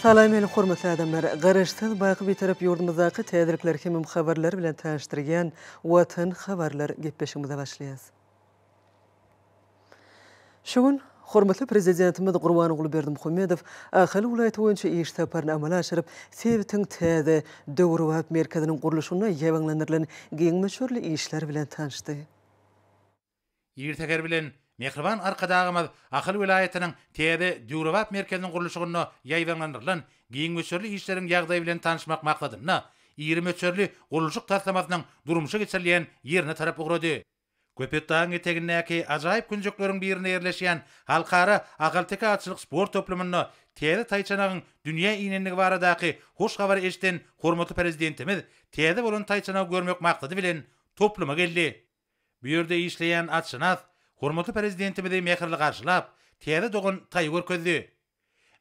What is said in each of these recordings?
Salam eli hormatly adamlar. Garaşsyz baýky bir tarap ýurdumyzdaky täzirikler hemem habarlar bilen taňyşdyrýan Watan habarlar gepleşigimize başlaýas. Şugun hormatly prezidentimiz Gurbanoğlu Berdimuhammedow Ahali vilayaty boýunça iş saparyny amala aşyryp, Sebitiň täze döwrewap merkeziniň guruluşyna ýabanlandyrylan giňmeşörli işler bilen tanışdy. Ýerteger bilen Mehriban arkadagymyz Ahali vilayatynyň täze döwrewap merkeziniň guruluşyna ýaýbanlandyrylan giňmeşörli işleriň ýagdaýy bilen tanışmak maksadyna 20 möçörli guruluşyk taslamasynyň durmuşa geçirilýän ýerine tarap ugrady. Köpetdaň etegindäki ajaýyp günjükleriň birine ýerleşýän halkara agalteka atçylyk sport toplumyny täze taýçanagyň dünýä iňenligi baradaky hoş habar eşden hormatly prezidentimiz täze bolan taýçanagy görmek maksady bilen topluma geldi. Bu ýerde işleýän atçynas hormatly prezidentimizi mehirli garşylap, täze dogan taý görkezdi.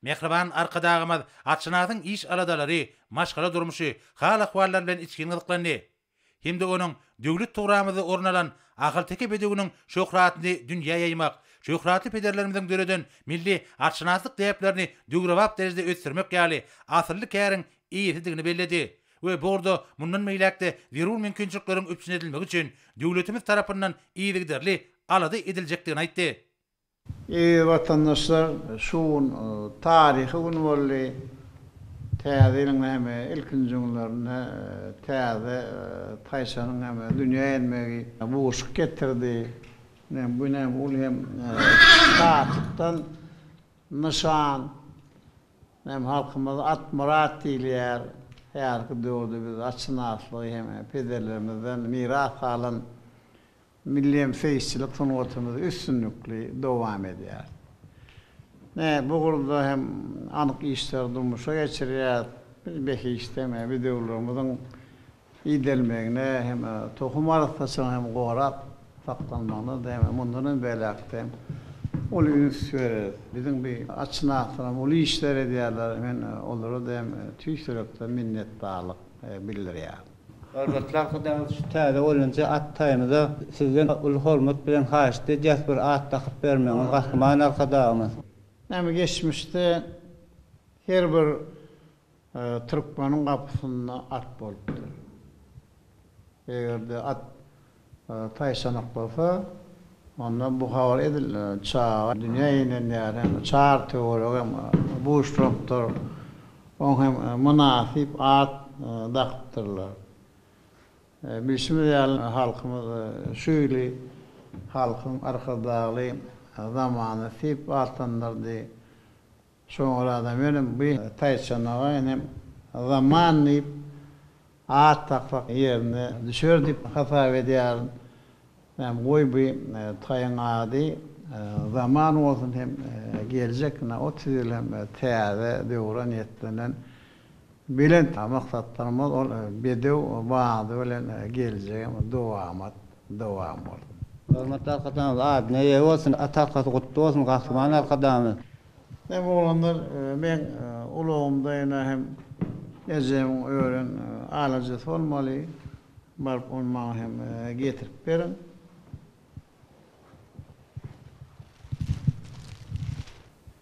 Mehriban arkadagymyz atçynasyň iş aladalary, maşgala durmuşy, hal ahwallar bilen içgin gyzyklandy. Hem de onuň döwlet togramyzy ornalan agalteke bedeginiň şöhratyny dünýäge ýaymak, şöhratly pederlerimiziň döreden milli atçynaslyk däplerini döwrewap derejede ösdürmek ýaly asyrly käriň iýetidigini belledi. We bordo mundan meýlekde zerur mümkinçilikleriň öpsün edilmek üçin döwletimiz tarapyndan iýiligderli alady ediljekdigini aýtdy. Vatandaşlar şuun tarihi günbolly täzeliň hem ilkinji günlerine täze taýçanyň hem dünýä elmegi bu uşuk getirdi. Bu ul hem taatdan nişan hem halkymyz at murat diýilýär. Her döwürde biz açynaslygy hem pederlerimizden miras alan milliyem feýsçilik sunwatymyz üstünlükli dowam edýär. Bu gurulda hem anyk işler durmuşa geçirýär. Belki isteme bir döwürlerimiziň iýdelmegine hem tohum arasynda hem gorap saklanmagyna hem mundan belakda ol ünsürer. Bizim bir açynaslygy ol işler edýärler. Men olary da hem tüýsürekden minnetdarlyk bildirýär. Hormatly kadar şu täze bolunca at taýmyda sizden ul hormat bilen haýyşdy bir at takyp bermeňiz gahryman arkadagymyz. Näme geçmişde her bir Türkmeniň gapysyna at bolupdyr. Egerde at taýşanak bolsa, onda bu habar edil çağa dünýä ýene çar teoriyam bu struktur on hem münasip at daqtyrlar. Bilşimiz halkymyz şöýli halkyň arkadagy zamany sip atandyrdy. Şoňra da benim bir taýçanaga hem zamany at taqpak ýerine düşürdi hasap edýär. Hem goý bir taýňady zaman bolsun hem geljekne o tüzülem täze döwran ýetlenen bilen maksatlarymyz ol bedew baýdy bilen geljek dowam bol. Hormatly arkadaşlar, adına ýa bolsun, atakasy gutly bolsun gahryman arkadaşlar. Ne bolanlar men ulagymda ýene hem ejem ören alajat bolmaly. Baryp onu hem getirip berin.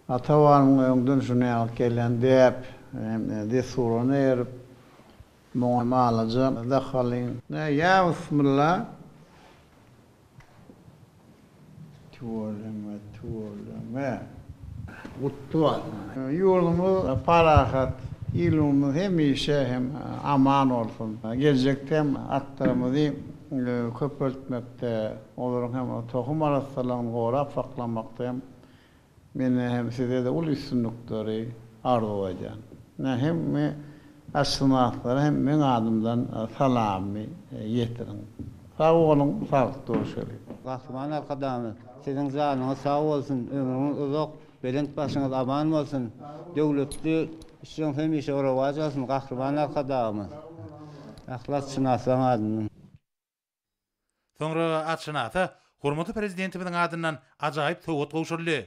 Atawarmyň öňden şunu alyp gelen dep hem de sorunu erip muamalaja dahalin. Ya bismillah. Tuğulma. Guttuat. Yolumuz parahat. İlumuz hemişe hem aman olsun. Gelecekte hem atlarımızı köpürtmekte olur hem tohum arasından gorap saklamakta hem meni hem size de ul üstünlükleri arzu edeceğim. Hem aşınakları hem men adımdan salami yetirin. Sağ olun, sağlık doğuşları. Gahryman arkadaşlar, sizin janyňyz sağ bolsun, ömrüňiz uzak, belent başyňyz aman bolsun. Döwletli işiň hemişe rowaj bolsun, gahryman arkadaşlar. Ahlatçynasyň adyny. Soňra atçynasy hormatly prezidentimiziň adyndan ajaýyp töwet gowşurly.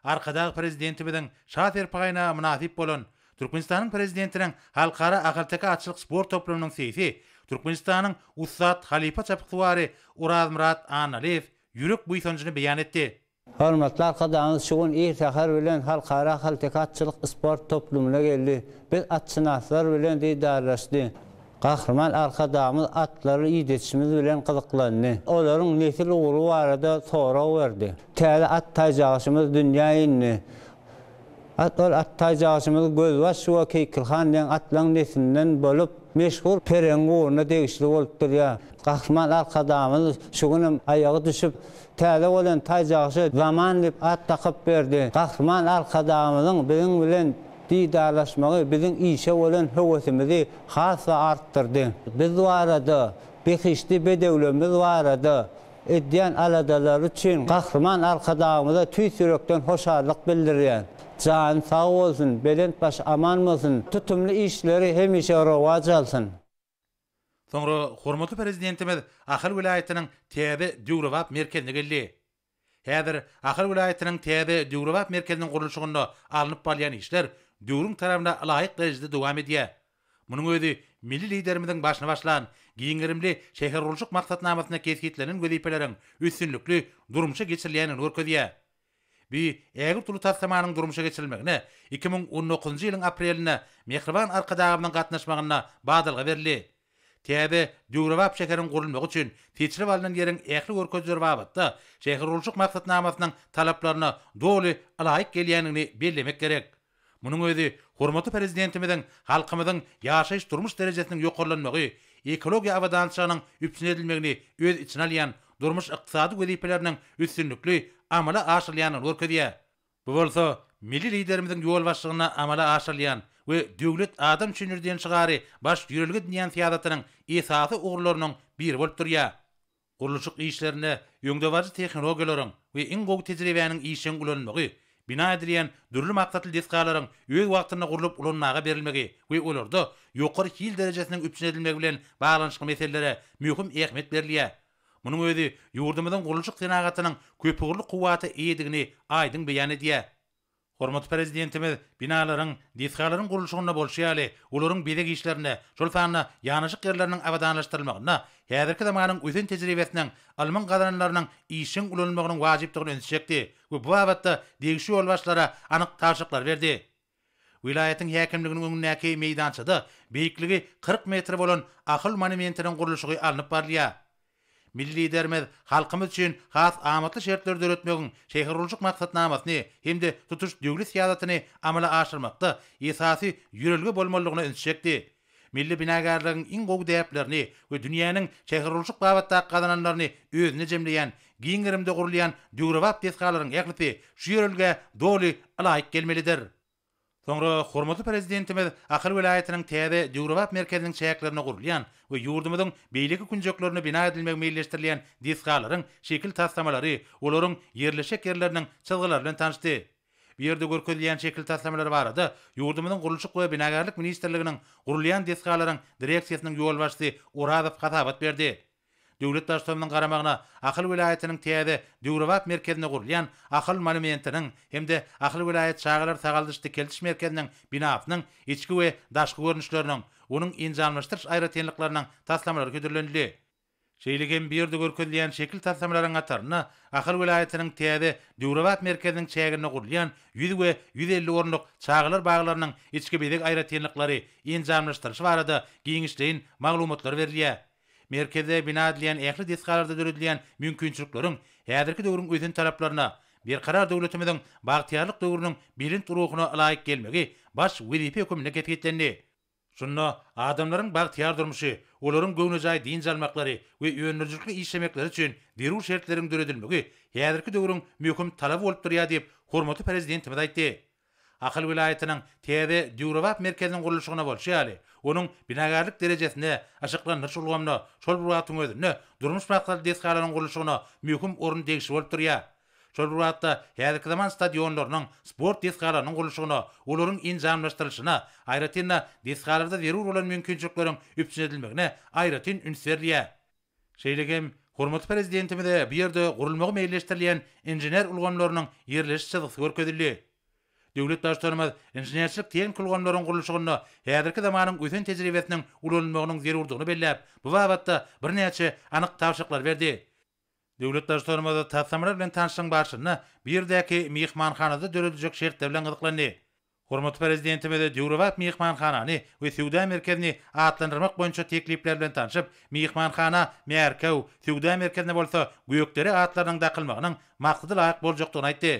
Arkadag prezidentimiziň şat erpagyna münasip bolan Türkmenistanyň prezidentiniň halkara agalteka atçylyk sport toplumynyň seýsi, Türkmenistanyň Ustad Halipa çapykdywary Uraz Murat Analiyew ýürek buýsanjyny beýan etdi. Hormatly arkadaşlarymyz şugun irtihar bilen halkara haltekatçılık sport toplumuna geldi. Biz atçınaslar bilen diýdarlaşdy. Gahrman arkadaşlarymız atlary ýetişimiz bilen gyzyklandy. Olaryň nesil ugru barada soraw berdi. Täze at taýjagymyz dünýä indi. At taýjagymyz Gözbaş we Keykilhan diýen atlaň neslinden bolup meşhur Perengurna degişli bolup durýar. Gahrman arkadaşymyz şugunam ayagy düşüp täze bolan taýjagy zaman dip at takyp berdi. Gahrman arkadaşymyzyň biziň bilen diýdarlaşmagy biziň işe bolan höwesimizi hasa artdyrdy. Biz barada behişli bedewlemiz barada edýän aladalar üçin Gahrman arkadaşymyza tüýsürekden hoşarlyk bildirýän. Can sağ olsun, belent baş aman bolsun, tutumly işleri hemişe rowaj alsyn. Soňra hormatly prezidentimiz Ahal vilayetiniň Täze Döwrewap merkezine geldi. Häzir Ahal vilayetiniň Täze Döwrewap merkeziniň gurulşygyna alınıp barýan işler döwrüň tarapynda laýyk derejede dowam edýär. Munyň özi milli liderimiziň başyna başlan giňirimli şäher gurulşyk maksatnamasyna kesgitlenen wezipeleriň üstünlikli durmuşa geçirilýänini görkezýär. Bir ägir tulu taslamanyň durmuşa geçirilmegine 2019-njy ýylyň apreline Mehriban arkadaşymyň gatnaşmagyna badalga berildi. Täze Döwrewap şäheriň gurulmagy üçin seçilip alynan ýeriň ähli görkezleri babatda şäher gurulşyk maksatnamasynyň talaplaryna doly laýyk gelýänini bellemek gerek. Munyň özi hormatly prezidentimiziň halkymyzyň ýaşaýyş durmuş derejesiniň ýokarlanmagy, ekologiýa awadançynyň üpsün edilmegini öz içine alýan durmuş ykdysady wezipeleriniň üstünlikli amala aşyrylýanyny görkezýär. Bu bolsa milli liderimiziň ýol başlygyna amala aşyrylýan we döwlet adam çynürdiýen çygary baş ýürelgi diýen fiýadatynyň esasy ugurlarynyň biri bolup durýar. Gurulşyk işlerine ýöňdewaji tehnologiýalaryň we iň gowy tejribäniň işin ulanmagy, bina edilýän dürli maksatly deskalaryň öz wagtyna gurulup ulanmaga berilmegi we olarda ýokary hil derejesiniň üpsün edilmegi bilen baglanyşly meselelere möhüm ähmiýet berilýär. Munyň özi ýurdumyzyň gurulşyk senagatynyň köpügürli kuwaty eýedigini aýdyň beýan edýär. Hormatly prezidentimiz binalaryň, deskalaryň gurulşygyna bolşýaly, olaryň bedek işlerine, şol sanyna ýanyşyk ýerleriniň awadanlaşdyrylygyna, häzirki zamanyň özün tejribesinden alman gazananlarynyň işin ulanmagynyň wajypdygyny öňsüzekdi we bu wagtda degişi ýolbaşlara anyk taşyklar berdi. Vilayetiň häkimliginiň öňündäki meýdançada beýikligi 40 metr bolan ahıl monumentiniň gurulşygy alınıp barlýar. Milli liderimiz halkymyz üçin has amatly şertler döretmegiň şäher gurulşyk maksatnamasyny hemde tutuş döwlet siýasatyny amala aşyrmakda esasy ýürelgi bolmalygyny öňsüzekdi. Milli binagarlygyň iň gowy däplerini we dünýäniň şäher gurulşyk babatda gazananlaryny özüne jemleýän, giňirimde gurulýan Döwrewap deskalaryň ählisi şu ýürelge doly laýyk gelmelidir. Soňra hormatly prezidentimiz Ahal vilayetiniň Täze Döwrewap merkeziniň çäklerini gurulýan we ýurdumyzyň beýleki kunjoklaryny bina edilmegi meýilleşdirilýän deskalaryň şekil taslamalary, olaryň ýerleşek ýerleriniň çizgilari bilen tanışdy. Bu ýerde görkezilýän şekil taslamалary barada ýurdumyzyň gurulşyk we binagarlyk ministrliginiň gurulýan deskalaryň direksiýasynyň ýolbaşçysy Uradow hatabat berdi. Döwlet başçylygynyň garamagyna Ahal vilayetiniň Täze Döwrewap merkezine gurulýan ahıl monumentiniň hemde Ahal vilayet çağalar sagaldyşdy keltiş merkeziniň binasynyň içki we daşky görnüşleriniň, onuň injanlaşdyryş aýratynlyklarynyň taslamalary ködürlendi. Şeýlegem bir ýerde görkezilýän şekil taslamalaryň gataryna Ahal vilayetiniň Täze Döwrewap merkeziniň çägine gurulýan 100 we 150 orunluk çağalar baglarynyň içki bedek aýratynlyklary injanlaşdyryş barada giňişleýin maglumatlar berilýär. Merkezde bina edilýän ähli deskalarda döredilýän mümkinçilikleriň häzirki döwrüň özün talaplaryna bir karar döwletimiziň bagtyarlyk döwrüniň bilin turugyna laýyk gelmegi baş wezipe hökümine ketgetlendi. Şunda adamlaryň bagtyar durmuşy, olaryň göwnüjay din jalmaklary we ýönürjükli işlemekleri üçin derul şertleriň döredilmegi häzirki döwrüň möhüm talap bolup durýar diýip hormatly prezidentimiz aýtdy. Ahal vilayetiniň Täze Döwrewap merkeziniň gurulşygyna bolşýaly, onuň binagarlyk derejesine, aşyklanýan şolgamna, şol buratyň özüne, durmuş maksatly deskalaryň gurulşygyna möhüm orun degişi bolup durýar. Şol buratda häzirki zaman stadionlarynyň, sport deskalarynyň gurulşygyna, olaryň injamlaşdyrylyşyna, aýratynda deskalarda zerur bolan mümkinçilikleriň üpsün edilmegine aýratyn üns berilýär. Şeýlegem hormatly prezidentimiz bu ýerde gurulmagy meýilleşdirilýän injener ulgamlarynyň ýerleşik çyzgysy görkezildi. Döwlet başçylygymyz injenerçilik teknik ulgamlaryň gurulşygyna häzirki zamanyň özün tejribesiniň ulanmagynyň zerurdygyny belläp, bu wagtda bir näçe anyk tawşyklar berdi. Döwlet başlarymyzy tasamlar bilen tanışyň barşyny birdäki mihmanhanada dörediljek şertler bilen gyzyklandy. Hormat prezidentimiz Döwrewap mihmanhanany we Süwda merkezini atlandyrmak boýunça teklipler bilen tanışyp, mihmanhana Merkew, Süwda merkezine bolsa güýekleri atlarynyň dakylmagynyň maksady laýyk boljakdygyny aýtdy.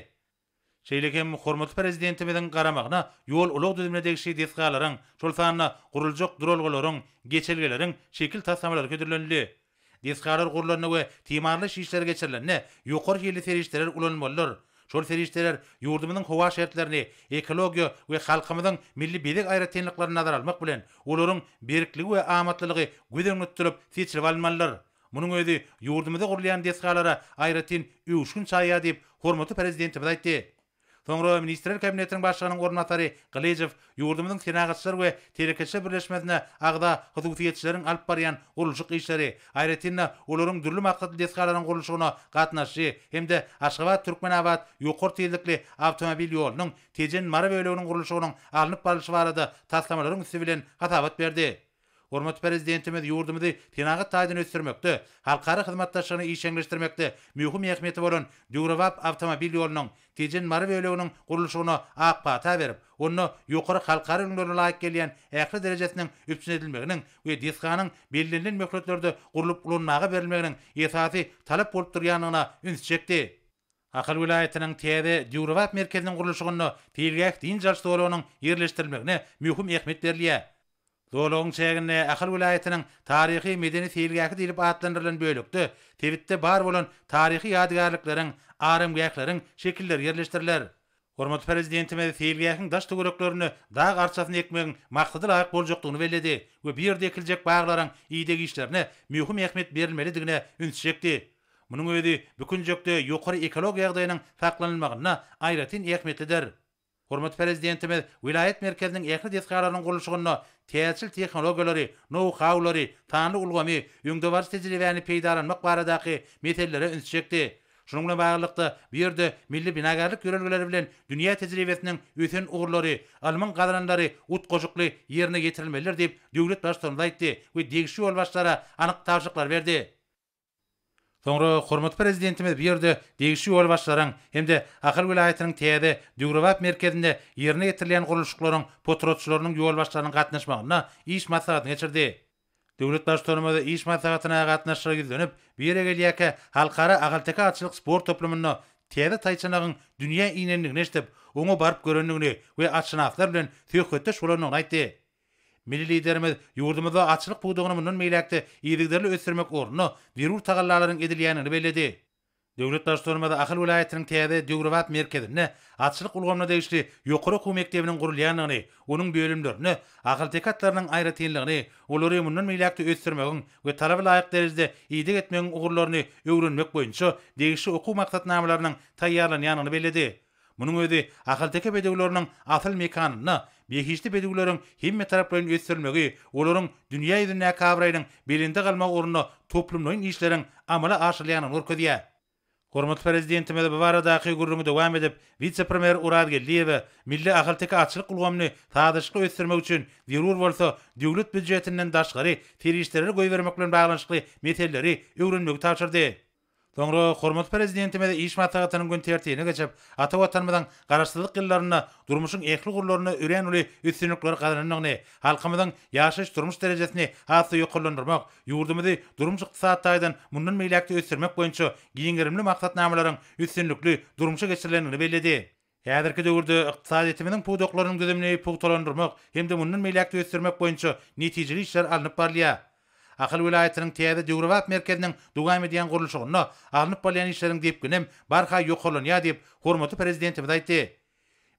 Şeýlekem hormat prezidentimiziň garamagyna ýol ulug düzümledegi desgalaryň, şol sanyna guruljak duralgalaryň, geçelgeleriň şekil tasamlary ködürlenildi. Desgalar gurularyna we timarly şişler geçirilenine ýokary ýeli serişler ulanmalylar. Şol serişler ýurdumyzyň howa şertlerini, ekologiýa we halkymyzyň milli bedek aýratynlyklaryny nazara almak bilen olaryň berkligi we amatlylygy göz tutup seçilip almalylar. Munyň özi ýurdumyzda gurulayan desgalara aýratyn üýüşgün çaýa diýip hormaty prezidentimiz aýtdy. Soňra Ministrler Kabinetiniň başlygynyň ornatary Galejew ýurdumyzyň senagatçylar we telekeçe birleşmesine agda hususiýetçileriň alyp barýan gurulşyk işleri, aýratynda olaryň dürli maksatly desgalaryň gurulşygyna gatnaşy hemde Aşgabat Türkmenabad ýokary tezlikli awtomobil ýolunyň tejen mara böleginiň gurulşygynyň alınıp baryşy barada taslamalaryň üstü bilen hatabat berdi. Hormat prezidentimiz ýurdumyzy tenagat taýdan ösdürmekde, halkara hyzmatdaşlygyny işeňleşdirmekde mühim ähmiýeti bolan Döwrewap awtomobil ýolunyň tejen mara böleginiň gurulşygyna akpata berip, onu ýokary halkara ýollara laýyk gelýän ähli derejesiniň üpsün edilmeginiň we desganyň belirlenen möhletlerde gurulup ulanmaga berilmeginiň esasy talap bolup durýanyna üns çekdi. Akyl vilayetiniň täze Döwrewap merkeziniň gurulşygyna teýilgäk din jalşdyglarynyň ýerleşdirilmegine mühim ähmiýet berilýär. Doloň çägine Akyl vilayetiniň taryhy medeni seýilgäki diýilip atlandyrylan bölükde tebitde bar bolan taryhy ýadygarlyklaryň, arymgäklaryň şekilleri ýerleşdiriler. Hormat prezidentimiz seýilgäkiň daş töwereklerini dag arçasyna ekmegiň maksady laýyk boljakdygyny bellädi we bir dekiljek baglaryň iýdegi işlerine mühim ähmiýet berilmelidigine üns çekdi. Munyň özi bükünjekde ýokary ekologiýa ýagdaýynyň saklanylmagyna aýratyn ähmiýetlidir. Hormat prezidentimiz vilayet merkeziniň ähli desgalarynyň gurulşygyna täsir tehnologiýalary, know-howlary, tanly ulgamy, ýöňdebar tejribäni peýdalanmak baradaky meselelere üns çekdi. Şunun bilen baglykda birde milli binagarlyk ýörelgeleri bilen dünýä tejribesiniň ösen ugurlary, alman gazanlary utgoşukly ýerine getirilmelidir diýip döwlet başçylygy aýtdy we degişli ýol başlara anyk tawşyklar berdi. Soňra hormat prezidentimiz bir ýerde degişli ýol başlaryň hemde Akyl vilayetiniň täze Döwrewap merkezinde ýerine getirilen gurulşyklaryň potrotçylarynyň ýol başlarynyň gatnaşmagyna iş maslahaty geçirdi. Döwlet başçylygy iş maslahatyna gatnaşyra gizlenip, bir ýere gelýäke halkara agaltaka atçylyk sport toplumyny täze taýçanagyň dünýä iňenligini eşitip, oňa baryp görenligini we atşynaflar bilen söhbetde şolanyň aýtdy. Milli liderimiz ýurdumyzda açlyk buğdagyny mundan meýlekde ýerliklerle ösdürmek ornuny zerur tagallalaryň edilýänini bellädi. Döwlet başçylygy Akyl vilayetiniň täze Döwrewap merkezine açlyk ulgamna degişli ýokary okuw mektebiniň gurulýanyny, onuň bölümlerini, akyl tekatlarynyň aýratynlygyny, olary mundan meýlekde ösdürmegiň we talaby laýyk derejede ýydyk etmegiň ugurlaryny öwrenmek boýunça degişli okuw maksatnamalarynyň taýýarlanýanyny bellädi. Munyň özi akyl teke bedegleriniň asyl mekanyny, behişli bedeglerin himme taraplarının ösdürülmegi, olaryň dünýä ýüzüne kabraýynyň belinde galmak ornuny toplumlaryň işleriň amala aşyrýanyny görkezýär. Hormat prezidentimiz bu baradaky gurrumy dowam edip, vice-premier Urad Geldiýew milli akyl teke açlyk ulgamyny taýdaşykly ösdürmek üçin zerur bolsa döwlet büdjetinden daşgary terişleri goýbermek bilen baglanyşykly meselleri öwrenmegi tapşyrdy. Soňra hormat prezidentimiz iş maslahatynyň gün tertibine geçip, ata watanymyzyň garaşsyzlyk ýyllaryna durmuşyň ähli gurlaryna ören uly üstünlikleri gazananyny, halkymyzyň ýaşaş durmuş derejesini hasy ýokarlandyrmak, ýurdumyzy durmuş ykdysat taýdan mundan meýlekde ösdürmek boýunça giňerimli maksatnamalaryň üstünlikli durmuşa geçirilenini bellädi. Häzirki döwürde ykdysat etiminiň puwdaklaryny düzümini puwtalandyrmak hemde mundan meýlekde ösdürmek boýunça netijeli işler alınıp barlýar. Akyl vilayetiniň täze Döwrewap merkeziniň dowam edýän gurulşygyna alınıp barýan işleriň diýipginem barha ýokarlanýar diýip hormaty prezidentimiz aýtdy.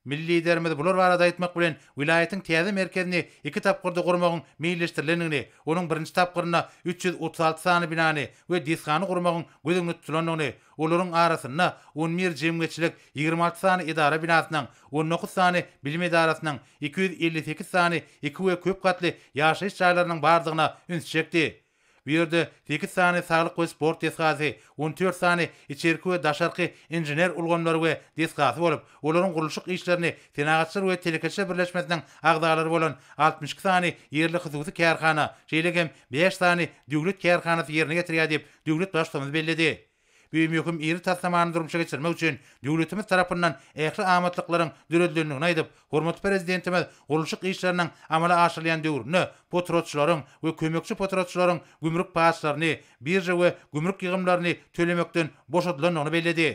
Milli liderimiz bular barada aýtmak bilen vilayetiň täze merkezini 2 tapgyrda gurmagyň meýilleşdirilenini, onuň birinji tapgyryna 336 sany binany we desgany gurmagyň gözüňe tutulanyny, olaryň arasynda 11 jemgyçilik 26 sany idara binasynyň, 19 sany bilim idarasynyň, 258 sany iki we köp gatly ýaşaýyş jaýlarynyň bardygyna üns çekdi. Bir ýerde 8 sany saglyk we sport desgasy, 14 sany içerki we daşarky injener ulgamlary we desgasy bolup, olaryň gurulşyk işlerini senagatçylar we telekeçe birleşmesiniň agdalary bolan 62 sany ýerli hyzysy kärhana, şeýlegem 5 sany döwlet kärhanasy ýerine getirýär diýip döwlet başçymyz bellädi. büyümühüm iri taslamanı durmuşa geçirmek üçün döwletimiz tarapyndan ähli amatlyklaryň düreldiğini aýdyp, hormatly prezidentimiz gurulşyk işleriniň amala aşyrylýan döwrüni, potrotçularyň we kömekçi potrotçularyň gümrük paslaryny, birje we gümrük ýygymlaryny tölemekden boşadylyanyny bellädi.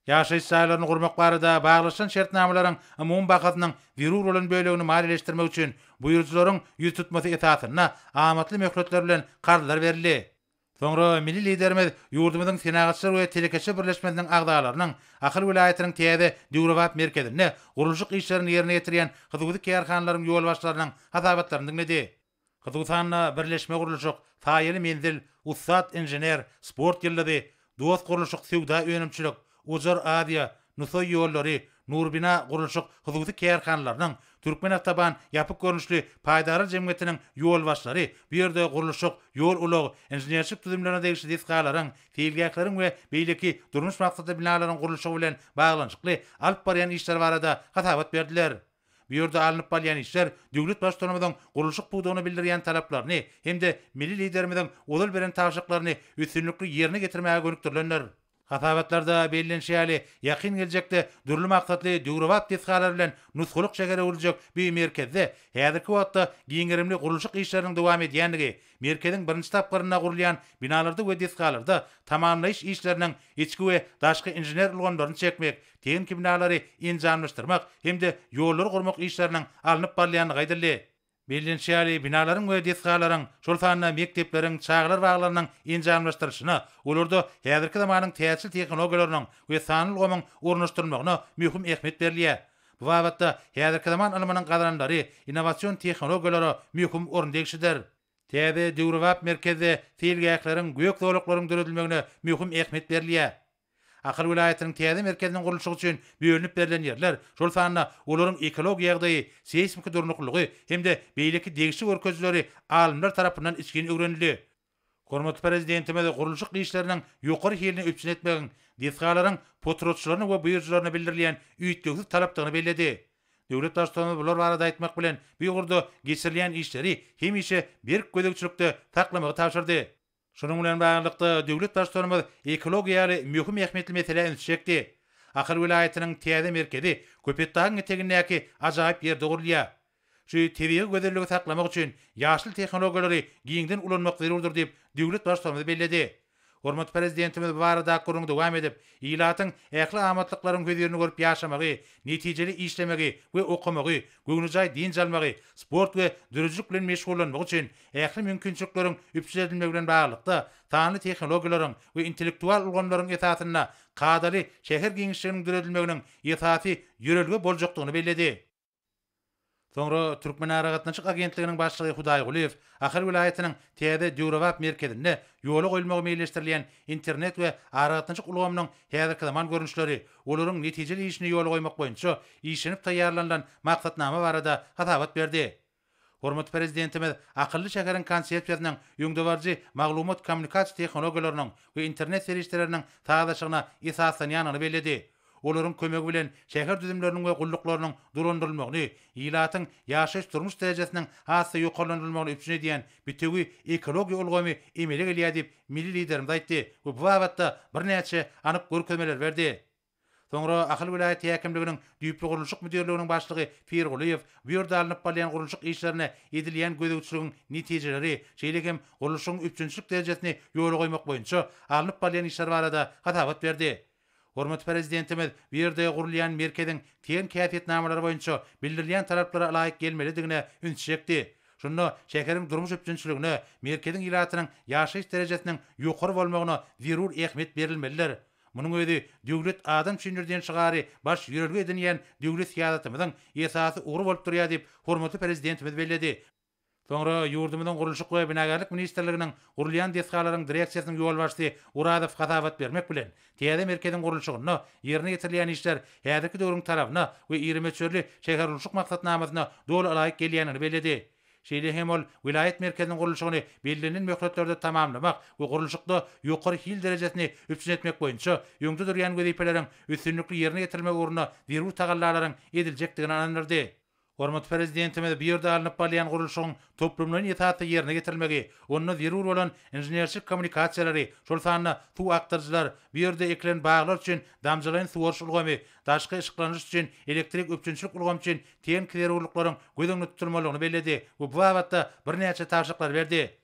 Ýaşaýyş saýlaryny gurmak barada baglaşan şertnamalaryň umum bakatynyň wirur bolan bölegini maliýeleşdirmek üçin buýrujularyň ýüz tutmasy esasyna amatly möhletler bilen garlylar berildi. Soňra milli liderimiz ýurdumyzyň senagatçylar we telekeçe birleşmesiniň agdalarynyň Akyl vilayatynyň täze Döwrewap merkezine gurulşyk işlerini ýerine ýetiren hyzby kärhanlaryň ýol başlarynyň hasabatlaryny dinledi. Hyzby birleşme gurulşyk faýyly menzil, ussat injener, sport ýyllady, dost gurulşyk söwda önemçilik, Ujar Adiya, Nusoy ýollary, Nurbina gurulşyk hyzby kärhanlarynyň Türkmen Ataban yapık görünüşlü paýdary jemgyýetiniň ýol başlary, bir ýerde gurulşyk, ýol ulag, injenerçilik tüzümlerine degişli diskalaryň, teýilgeklaryň we beýleki durmuş maksatly binalaryň gurulşygy bilen baglanyşykly alyp barýan işler barada hasabat berdiler. Bir ýerde alınıp barýan işler döwlet başçylygymyzyň gurulşyk puwdugyny bildirýän talaplaryny hemde milli liderimiziň ulal beren tawşyklaryny üstünlükli ýerine getirmäge gönükdirlenler. Hasabatlarda bellenşýäli ýakyn geljekde dürli maksatly Döwrewap diskalary bilen nusgulyk şegere uruljak bir merkezde häzirki wagtda giňerimli gurulşyk işleriniň dowam edýänligi, merkeziň birinji tapgyryna gurulýan binalarda we diskalarda tamamlaýyş işleriniň içki we daşky injener ulgamlaryny çekmek, teňki binalary injamlaşdyrmak hemde ýollar gurmak işleriniň alınıp barýanlygy aýdyldy. Bellenşýäli binalaryň we diskalaryň, şol sanyna mektepleriň, çağlar baglarynyň injamlaşdyryşyna, olarda häzirki zamanyň täsir tehnologiýalarynyň we sanyl ulgamyň ornaşdyrylmagyna möhüm ähmiýet berilýär. Bu wagtda häzirki zaman alymanyň gazanlary, innovasiýon tehnologiýalary möhüm orun degişidir. Täze Döwrewap merkezi teýilgeklaryň, göýek zowlaklaryň döredilmegine möhüm ähmiýet berilýär. Akyl vilayatynyň täze merkeziniň gurulşygy üçin bölünip berilen ýerler, şol sanyna olaryň ekologiýa ýagdaýy, seismik durnuklygy hemde beýleki degişli görkezleri alymlar tarapyndan içgin öwrenildi. Hormatly prezidentimiz gurulşyk işleriniň ýokary heline öpçün etmegin, diskalaryň potrotçularyny we buýrujlaryny bildirilýän üýtgesiz talaplaryny belledi. Döwlet başçylygy bular barada aýtmak bilen bu ýurda geçirilýän işleri hemişe bir gödekçilikde taklamagy tapşyrdy. Şunun bilen baglykda döwlet başçylygymyz ekologiýaly möhüm ähmiýetli mesele öňçekdi. Akyl vilayatynyň täze merkezi Köpetdağyň etegindäki ajaýyp ýerde gurulýar. Şu tebiği gözelligi saklamak üçin ýaşyl tehnologiýalary giňden ulanmak zerurdur diýip döwlet başçylygymyz belledi. Hormatly prezidentimiz bu barada gurulmagy dowam edip, ýylatyň ähli amatlyklaryň gözlerini görüp ýaşamagy, netijeli işlemegi we okumagy, göwnüjay din jalmagy, sport we dürüjlük bilen meşgullanmak üçin ähli mümkinçilikleriň üpçüledilmegi bilen baglykda sanly tehnologiýalaryň we intellektual ulgamlaryň esasyna kadary şäher giňişliginiň düredilmeginiň esasy ýörelge boljakdygyny belledi. Soňra Türkmen Aragatnaçyk agentliginiň başlygy Hudaý Guliýew, Akyl vilayatynyň täze Döwrewap merkezine ýola goýulmagy meýilleşdirilýän internet we aragatnaçyk ulgamynyň häzirki zaman görünüşleri, olaryň netijeli işini ýola goýmak boýunça işlenip taýýarlanan maksatnama barada hasabat berdi. Hormatly prezidentimiz akylly şäheriň konsepsiýasynyň ýöňdebarjy maglumat kommunikasiýa tehnologiýalarynyň we internet serişleriniň taýdaşygyna esaslanýanyny belledi. Olaryň kömegi bilen şäher düzümleriniň we gulluklarynın durandyrylmagyny, ýylatyň ýaşaýyş durmuş derejesiniň hasy ýokarlandyrylmagyny üçin edýän bitegi ekologiýa ulgamy emele gelýär diýip milli liderimiz aýtdy. Bu wagtda birnäçe anyk görkezmeler berdi. Soňra Akyl vilayaty häkimliginiň düýpli gurulşyk müdürliginiň başlygy Pir Guliýew bu ýerde alınıp barýan gurulşyk işlerine edilýän gödekçiligiň netijeleri, şeýlegem gurulşygyň üçünçülük derejesini ýola goýmak boýunça alınıp barýan işler barada hasabat berdi. Hormatly prezidentimiz bu ýerde gurulýan merkeziň teň käfiýetnamalary boýunça bildirilýän talaplara laýyk gelmelidigine ünsçekdi. Şunu şäheriň durmuş üçünçüligine, merkeziň ýylatynyň ýaşaýyş derejesiniň ýokary bolmagyna zerur ähmiýet berilmelidir. Munyň özi döwlet adam çynjurdan çygary baş ýörelge edilýän döwlet siýasatymyzyň esasy ugry bolup durýar diýip hormatly prezidentimiz belledi. Soňra ýurdumyzyň gurulşyk we binagarlyk ministrliginiň gurulýan deskalaryň direksiýasynyň ýol başçysy Uradow hasabat bermek bilen täze merkeziň gurulşygyny ýerine getirilýän işler häzirki döwrüň talabyna we ýermeçörli şäher gurulşyk maksatnamasyna dolu laýyk gelýänini belledi. Şeýle hem ol vilayet merkeziniň gurulşygyny belirlenen möhletlerde tamamlamak we gurulşykda ýokary hil derejesini üpçün etmek boýunça ýöňde durýan wezipeleriň üstünlükli ýerine getirilmek ugruna zerur tagallalaryň ediljekdigini anandyrdy. Hormat prezidentimiz bir ýerde alınıp balyan gurulşygyň toplumlaryň ýetatly ýerine getirilmegi, onda zerur bolan inženerçilik kommunikasiýalary, şol sanyna suw aktarjylar, bir ýerde eklen baglar üçin damjalayan suwar ulgamy, daşky ışıklanýyş üçin elektrik öpçünçilik ulgamy üçin teň kirerurlyklaryň gözeňde tutulmalygyny belledi. Bu wagtda birnäçe taşyklar berdi.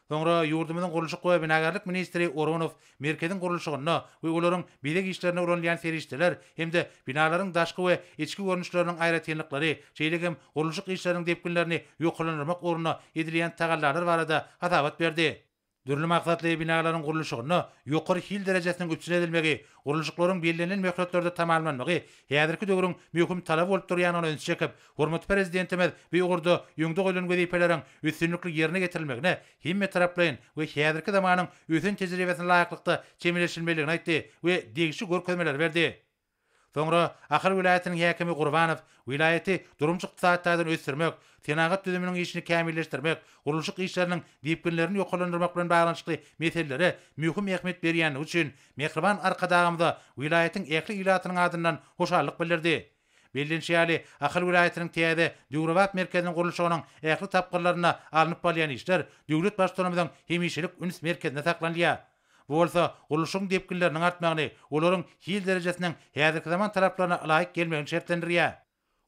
Soňra ýurdumyzyň gurulşyk we binagarlyk ministri Oronov merkezin gurulşygyna we olaryň bileg işlerine ulanýan serişdeler hemde binalaryň daşky we içki görnüşleriniň aýratynlyklary, şeýlegem gurulşyk işleriniň depkinlerini ýoklanmak oruna edilýän tagallar barada hatabat berdi. Dürli maksatly binalaryň gurulşygyna ýokary hil derejesiniň üçin edilmegi, gurulşyklaryň bellenlen möhletleri tamamlanmagy, häzirki döwrüň möhüm talap bolup durýanyny öňe çekip, hormat prezidentimiz bu ýurda ýöňde goýulan wezipeleriň üstünlikli ýerine getirilmegine himme taraplaýyn we häzirki zamanyň ösen tejribesine laýyklykda çemeleşilmeligini aýtdy we degişi görkezmeler berdi. Soňra Ahal vilayatynyň häkimi Gurbanow vilayaty durumçy ykdysadydan ösürmek, senagat düzüminiň işini kämilleşdirmek, gurulşyk işleriniň depkinlerini ýoklandyrmak bilen baglanyşly meselelere möhüm ähmiýet berýän üçin Mehriban arkadagymda vilayatyň ähli ilatynyň adyndan hoşallyk bildirdi. Bellenşýäli Ahal vilayatynyň täze Döwrewap merkeziniň gurulşygynyň ähli tapgyrlaryna alınıp balyan işler döwlet başçylygymyzyň hemişelik üns merkezine saklanýar. Bu bolsa gurulşyň depkinleriniň artmagyny, olaryň hil derejesiniň häzirki zaman taraplarına laýyk gelmegini şertlendirýär.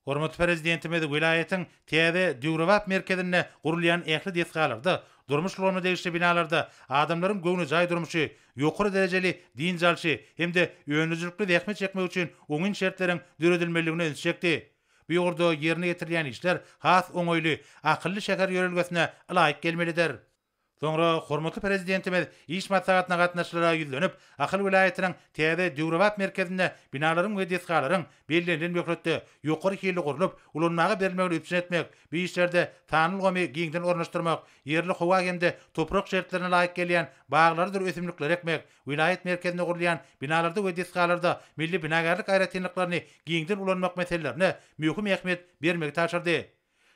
Hormat prezidentimiz vilayatyň täze Döwrewap merkezine gurulýan ähli desgalarda, durmuş ulgamy degişli binalarda adamlaryň göwnü jaý durmuşy, ýokary derejeli din jalşy hemde öňüzlükli zähmet çekmek üçin oňun şertleriň döredilmeligini öňe Bu ýurda ýerine getirilýän işler has oňoýly, akylly şäher ýörelgesine laýyk gelmelidir. Soňra hormatly prezidentimiz iş maslahatyna gatnaşylara ýüzlenip, Ahal vilayatynyň täze Döwrewap merkezinde binalaryň we desgalaryň bellenlen möhletde ýokary hili gurulyp, ulanmagy bermegini üpsin etmek, bu işlerde tanylgamy giňden ornaşdyrmak, ýerli howa hemde toprak şertlerine laýyk gelýän baglardyr ösümlikler ekmek, vilayat merkezinde gurulýan binalarda we desgalarda milli binagarlyk aýratynlyklaryny giňden ulanmak meselelerine möhüm ähmiýet bermegi taşyrdy.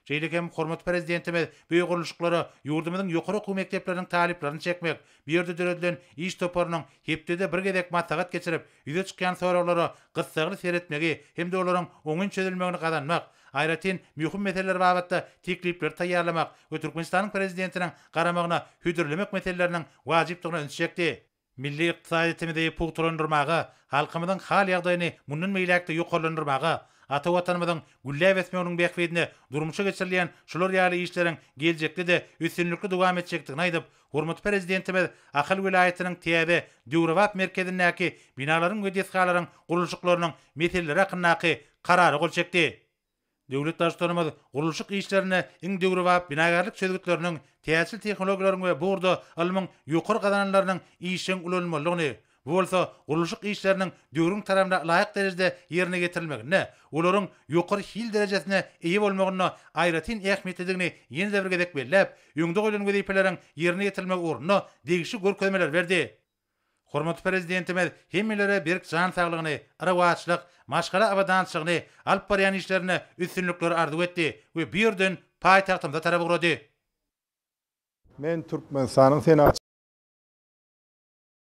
Şeýlegem hormat prezidentimiz bu gurulşyklary ýurdumyzyň ýokary okuw mekdepleriniň taliplerini çekmek, bir ýerde döredilen iş toparynyň hepdede bir gezek maslahat geçirip, ýüze çykýan soraglary gyssaly seretmegi hemde olaryň oňun çözülmegini gazanmak, aýratyn möhüm meseleler babatda teklipler taýýarlamak we Türkmenistanyň prezidentiniň garamagyna hüdürlemek meseleleriniň wajypdygyny öňe çekdi. Milli ykdysadyýetimizi puýturlandyrmagy, halkymyzyň hal ýagdaýyny mundan meýlekde ýokarlandyrmagy, ata watanymyzyň güllä besmeginiň bekbedine durmuşa geçirilýän şular ýaly işleriň geljekde de üstünlikli dowam etjekdigini aýdyp, hormat prezidentimiz Ahal vilayatynyň täze Döwrewap merkezindäki binalaryň we desgalaryň gurulşyklarynyň meseleleri hakyndaky karary gol çekdi. Döwlet başçylygymyz gurulşyk işlerine iň Döwrewap binagarlyk çözgütleriniň täsir tehnologiýalaryň we burada alymyň ýokary gazananlarynyň işiň ulanmalygyny, bu bolsa gurulşyk işleriniň döwrüň tarapynda laýyk derejede ýerine getirilmegine, olaryň ýokary hil derejesine eýe bolmagyna aýratyn ähmiýet edildigini ýene bir gezek bellep, öňde goýulan wezipeleriň ýerine getirilmegi ornuna degişli görkezmeler berdi. Hormat prezidentimiz hemmelere berk jan saglygyny, arawaçlyk, maşgala abadançylygyny, alyp barýan işlerine üstünlikleri arzu etdi we birden paýtagtymda tarap gurady. Men Türkmenistanyň senatçylar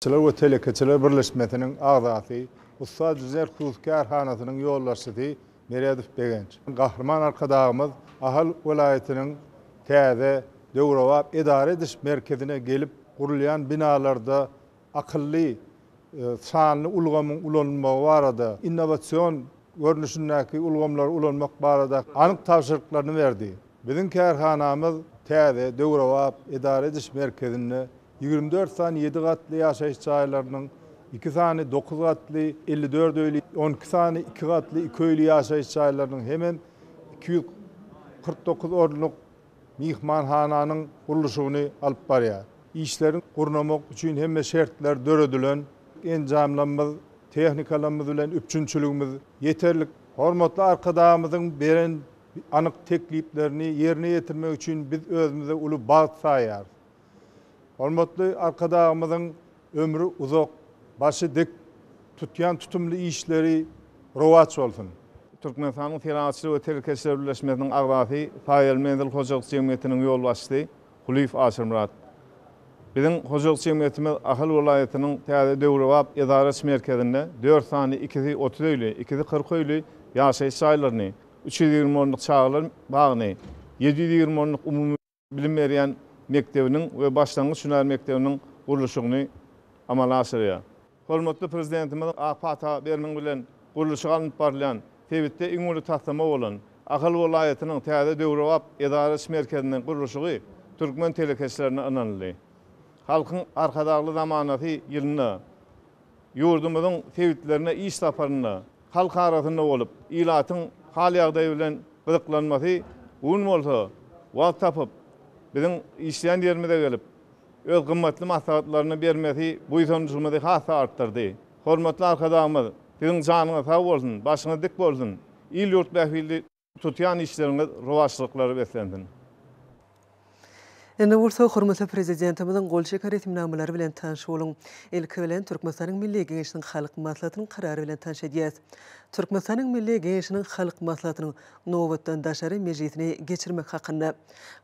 we telekeçiler birleşmesiniň agzasy, Ustad Jüzer Karhanasynyň ýollaşçysy Meredif Begenç. Gahrman arkadagymyz Ahal vilayatynyň täze Döwrewap edare ediş merkezine gelip gurulýan binalarda akılly sanly ulgamyň ulanmagy barada, innowasion görnüşindäki ulgamlar ulanmak barada anyk tapşyryklaryny berdi. Biziň karhanamyz täze Döwrewap edare ediş merkezine 24 sany 7 gatly ýaşaýyş çaýlarynyň 2 sany 9 gatly 54 öýli 12 sany 2 gatly 2 öýli ýaşaýyş çaýlarynyň hemen 249 orunluk mihmanhananyň gurulşygyny alyp barýar. İşlerin gurnamak üçin hemme şertler döredilen, enjamlanmaz, tehnikalarymyz bilen üpçünçiligimiz yeterlik. Hormatly arkadagymyzyň beren anyk tekliplerini ýerine ýetirmek üçin biz özümize uly bag saýar. Hormatly arkadagymyzyň ömrü uzak, başı dik tutýan tutumly işleri rowaç bolsun. Türkmenistanyň Senatçylyk we Telekeçiler Birleşmesiniň agzasy Faýal Menzil Hojalyk Jemgyýetiniň ýolbaşçysy Hulyf Aşyrmurat. Biziň hojalyk jemgyýetimiz Ahal vilayatynyň täze Döwrewap edare merkezinde 4 sany 230 öýli, 240 öýli ýaşaýyş çaýlaryny, 320 onluk çağlar bağını, 720 onluk umumi bilim beren mektebinin ve başlangıç hüner mektebinin kuruluşunu amala aşırıyor. Hormatly prezidentimiz apata bermen bilen kuruluşy alınıp barılan Tebitde iňuli tahtama bolan Ahal welaýatynyň täze döwrewap edaresi merkeziniň kuruluşy Türkmen telekeşlerini ananly. Halkyň arkadagly zamanaty ýylyna ýurdumyzyň tebitlerine iş taparyna halk arasynda bolup ilatyň hal ýagdaýy bilen gyzyklanmasy un bolsa wagt tapyp biziň işleýän ýerimize gelip öz gymmatly maslahatlaryny bermesi bu ýytynjymyzy hasa artdyrdy. Hormatly arkadaşlar, siziň janyňyz sag bolsun, başyňyz dik bolsun. İl ýurt bähili tutýan işleriňiz rowaçlyklary beslensin. Ene bolsa hormatly prezidentimiziň gol şeker etminamlary bilen tanış bolun. Ilki bilen Türkmenistanyň Milli Geňeşiniň halk maslahatynyň karary bilen tanış edýäs. Türkmenistanyň Milli Geňeşiniň halk maslahatynyň nowatdan daşary mejlisini geçirmek hakynda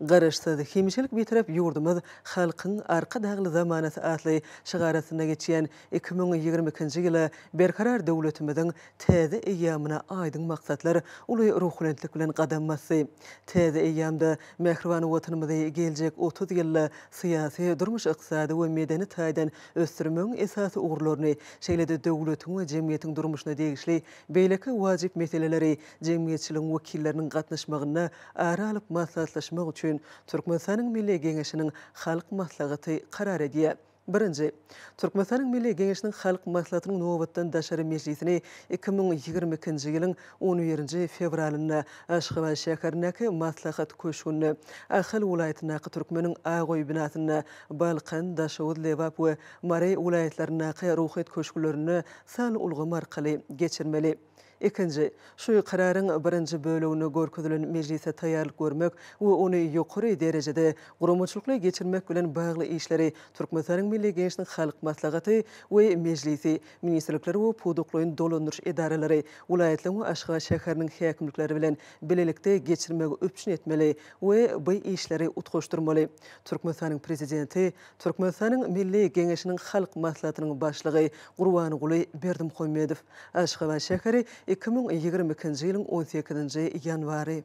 garaşsyz hemşelik bitirip ýurdumyz halkyň arka dagly zamanasy atly şygarasyna geçýän 2022-nji ýyla berkarar döwletimiziň täze eýamyna aýdyň maksatlar uly ruhlandyk bilen gadammasy. Täze eýamda mehriban watanymyzy geljek 30 ýylla syýasy, durmuş ykdysady we medeni taýdan ösdürmeň esasy ugurlaryny şeýlede döwletiň we jemgyýetiň durmuşyna degişli beýleki wajyp meseleleri jemgyýetçiligiň wekilleriniň gatnaşmagyna ara alyp maslahatlaşmak üçin Türkmenistanyň Milli Geňeşiniň halk maslahaty karar edýär. Birinci, Türkmenistanyň Milli Geňeşiniň halk maslahatynyň nowatdan daşary mejlisini 2022-nji ýylyň 11-nji fevralyna Aşgabat şäherindäki maslahat köşkünde Ahal welaýatynyň türkmeniň Agoý binasyna Balkan, Daşawut, Lewap we Maray welaýatlarynyň ruhyat köşklerini sal ulgam arkaly geçirmeli. İkinci, şu kararyň birinji bölegine görkezilen mejlise taýýarlyk görmek we ony ýokary derejede gurumçylykla geçirmek bilen bagly işleri Türkmenistanyň Milli Geňeşiniň halk maslahaty we mejlisi, ministrlikleri we puduklaryň dolandyryş edaralary welaýatlaryň we Aşgabat şäheriniň häkimlikleri bilen bilelikde geçirmegi öpçün etmeli we bu işleri utgaşdyrmaly. Türkmenistanyň prezidenti, Türkmenistanyň Milli Geňeşiniň halk maslahatynyň başlygy Gurbanyguly Berdimuhammedow Aşgabat şäheri 2022-nji ýylyň 18-nji ýanwary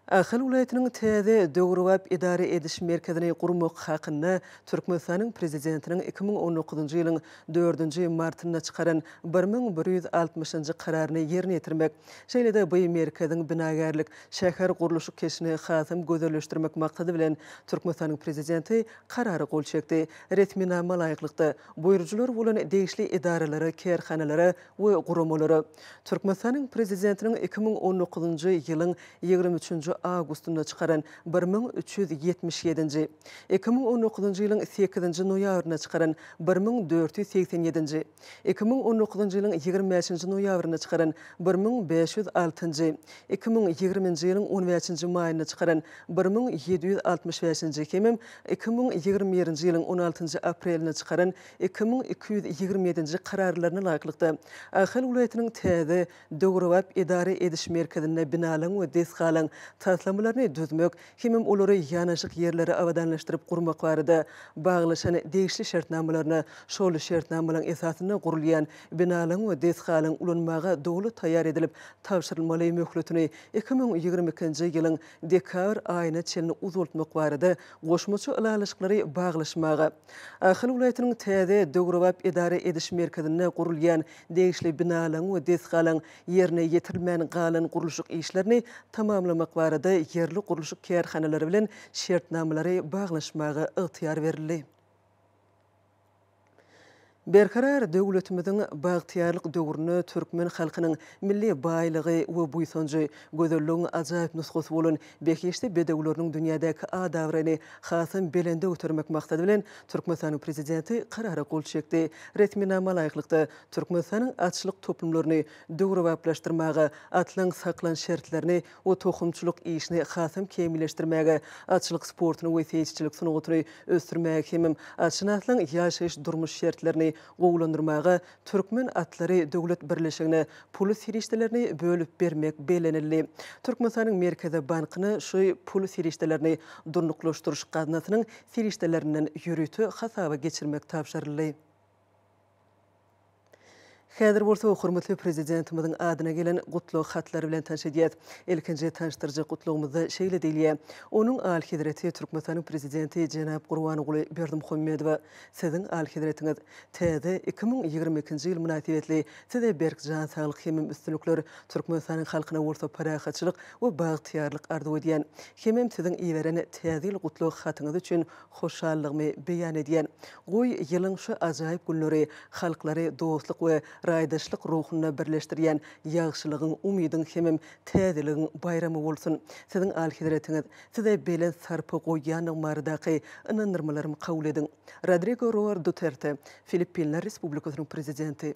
Ahal welaýatynyň täze döwrewap idare ediş merkezini gurmak hakynda Türkmenistanyň prezidentiniň 2019-njy ýylyň 4-nji martyna çykaran 1160-njy kararyny ýerine ýetirmek, şeýlede bu merkeziň binagarlyk şäher guruluşy keşini hasym gözelleşdirmek maksady bilen Türkmenistanyň prezidenti karary gol çekdi. Resminama laýyklykda buýrujylar bolan degişli idaralary, kerhanalary we gurulmalary Türkmenistanyň prezidentiniň 2019-njy ýylyň 23-nji Ağustos'da çıkaran 1377-nji, 2019-njy ýylyň 8-nji noýabryna çıkaran 1487-nji, 2019-njy ýylyň 25-nji noýabryna çıkaran 1506-njy, 2020-nji ýylyň 15-nji maýyna çıkaran 1765-nji hemem 2021-nji ýylyň 16-njy aprelina çıkaran 2227-nji kararlaryna laýyklykda Ahal welaýatynyň täze döwrewap idare ediş merkezine binalan we desgalan taslamalarını düzmek, hemem olary ýanaşyk ýerleri awadanlaşdyryp gurmak barada baglaşan degişli şertnamalaryna şol şertnamalaryň esasyna gurulýan binalan we desgalan ulanmaga dowlu taýýar edilip tapşyrylmaly möhletini 2022-nji ýylyň dekabr aýyna çelini uzultmak barada goşmaçy alalaşyklary baglaşmaga Ahal welaýatynyň täze döwrewap idare ediş merkezine gurulýan degişli binalan we desgalan ýerine ýetirilmän galan guruluşyk işlerini tamamlamak barada yerli guruluşyk kerhanalary bilen şertnamalary baglaşmagy ygtyýar berildi. Berkarar döwletimiziň bagtyarlyk döwrüne türkmen halkynyň milli baýlygy we buýsanjy gözelligiň ajaýyp nusgasy bolan bekeşde bedewleriniň dünýädäki adawryny hasym belende ötermek maksady bilen Türkmenistanyň prezidenti karary gol çekdi. Resminama laýyklykda Türkmenistanyň atçylyk toplumlaryny döwrewaplaşdyrmagy, atlaň saklan şertlerini we tohumçylyk işini hasym kemilleşdirmäge, atçylyk sportuny we seýçilik sunugatyny ösdürmäge hemem atçynaslaň ýaşaýyş durmuş şertlerini gowlandyrmaga Türkmen atlary döwlet birleşigine pul serişdelerini bölüp bermek belenildi. Türkmenistanyň Merkezi Bankyny şu pul serişdelerini durnuklaşdyryş gaznasynyň serişdelerinden ýürütü hasaba geçirmek tapşyryldy. Häzir bolsa hormatly prezidentimizin adyna gelen gutluk hatlary bilen tanşydýat. Ilkinji tanşdyrjy gutlugymyzda şeýle diýilýär. Onuň Al-Hidrati Türkmenistanyň prezidenti Jenap Gurbanoğlu Berdimuhammedow siziň Al-Hidratiňiz täze 2022-nji ýyl münasibetli size berkjan saglyk hemem üstünlikler Türkmenistanyň halkyna orta parahatçylyk we bagtyarlyk arzu edýän. Hemem siziň iýeren täze ýyl gutluk hatyňyz üçin hoşallygymy beýan edýän. Goý ýylyň şu ajaýyp günleri halklary dostluk we raýdaşlyk ruhyna birleşdirýän ýagşylygyň, umydyň hemem täzeligiň bayramy bolsun. Siziň Al-Hidratiňiz size belen sarpy goýýan mardaky inandyrmalarym kabul ediň. Rodrigo Roar Duterte, Filippinler Respublikasynyň prezidenti.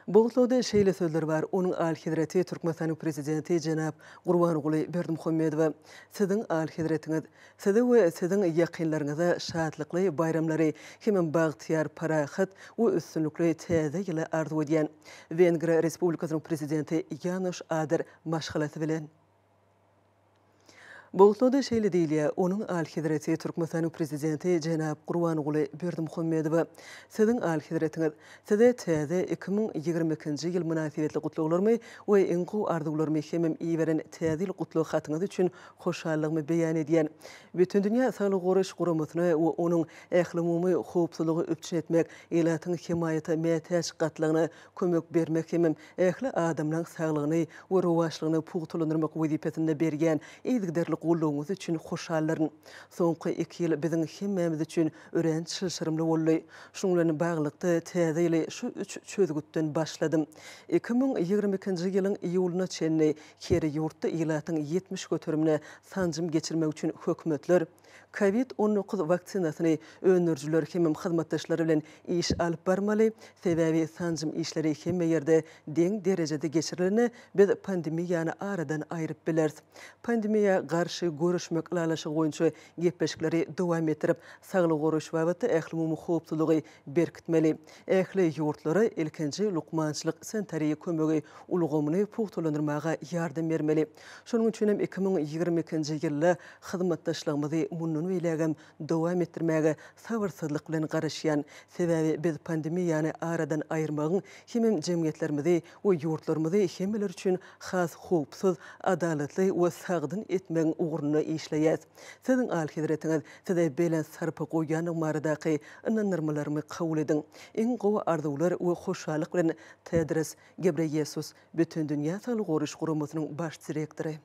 Boğutluda şeýle sözler bar. Onuň Al-Hidrati Türkmenistanyň prezidenti Jenap Gurbanoğlu Berdimuhammedow siziň Al-Hidratiňiz size we siziň ýakynlaryňyza şadlykly bayramlary hemem bagtyar parahat we üstünlikli täze ýyly arzu edýän. Vengriýa Respublikasynyň prezidenti Janusz Ader maşgalasy bilen Boğutluda şeýle diýilýär. Onuň Al-Hidrati Türkmenistanyň prezidenti Jenap Gurbanoğlu Berdimuhammedow siziň Al-Hidratiňiz size täze 2022-nji ýyl münasibetli gutluklarmy we iňku arzuwlarmy hemem iýeren täze ýyl gutluk hatyňyz üçin hoşallygymy beýan edýän. Bütün dünýä saglyk goraş guramatyny we onuň ähli-umumy howpsuzlygy öpçün etmek, elatyň himayaty mätäç gatlygyna kömek bermek hemem ähli adamlaryň saglygyny we rowaşlygyny pugtulandyrmak wezipetinde bergen ýygderlik golluğumuz üçün hoşallaryn. Soňky 2 ýyl biziň hemmemiz üçün örenç şyrşyrymly boldy. Şuň bilen baglykda täze ýyly şu 3 çözgütden başladym. 2022-nji ýylyň iýulyna çenli keri ýurtda ýylatyň 70 götürümine sanjym geçirmek üçün hökümetler COVID-19 vaksinasyny önürjüler hemem hyzmatdaşlary bilen iş alyp barmaly. Sebebi sanjym işleri hemme ýerde deň derejede geçirilene biz pandemiýany aradan aýryp bilersiz. Pandemiýa garşy görüşmek ilalaşy goýunça gepleşikleri dowam ettirip saglyk goraş babatda ähli-umumy howpsuzlygy berkitmeli. Ähli ýurtlary ilkinji lukmançylyk sanitariýa kömegi ulgamyny pugtulandyrmaga ýardam bermeli. Şonuň üçin hem 2022-nji ýylda hyzmatdaşlygymyzy munun beýlegem dowam etdirmäge sabyrsyzlyk bilen garaşýan. Sebebi biz pandemiýany aradan aýyrmagyň hemem jemgyýetlerimizi we ýurtlarymyzy hemmeler üçin has howpsuz, adaletli we sagdyn etmegiň uğruna işleýär. Siziň Al-Hidratiňiz size belen sarpy goýýan mardaky inandyrmalarmy kabul ediň. Iň gowy arzuwlar we hoşallyk bilen Tedros Gebreyesus bütün dünýä saglyk goraş guramatynyň baş direktory.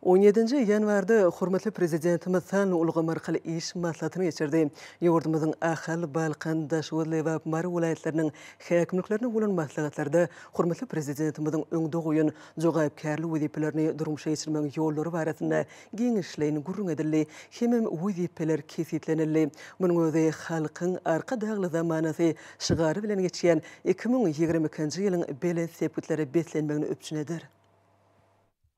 17-nji ýanwarda hormatly prezidentimiz sanly ulgam arkaly iş maslahatyny geçirdi. Ýurdumyzyň Ahal, Balkan, Daşwely we Mary welaýatlarynyň häkimliklerine bolan maslahatlarda hormatly prezidentimiziň öňde goýan jogapkärlik wezipelerini durmuşa geçirmeň ýollary barasynda giňişleýin gurrun edildi. Hemem wezipeler kesitlenildi. Munyň özi halkyň arka dagly zamanasy şygary bilen geçýän 2022-nji ýylyň belen sepetleri beslenmegini öpçünedir.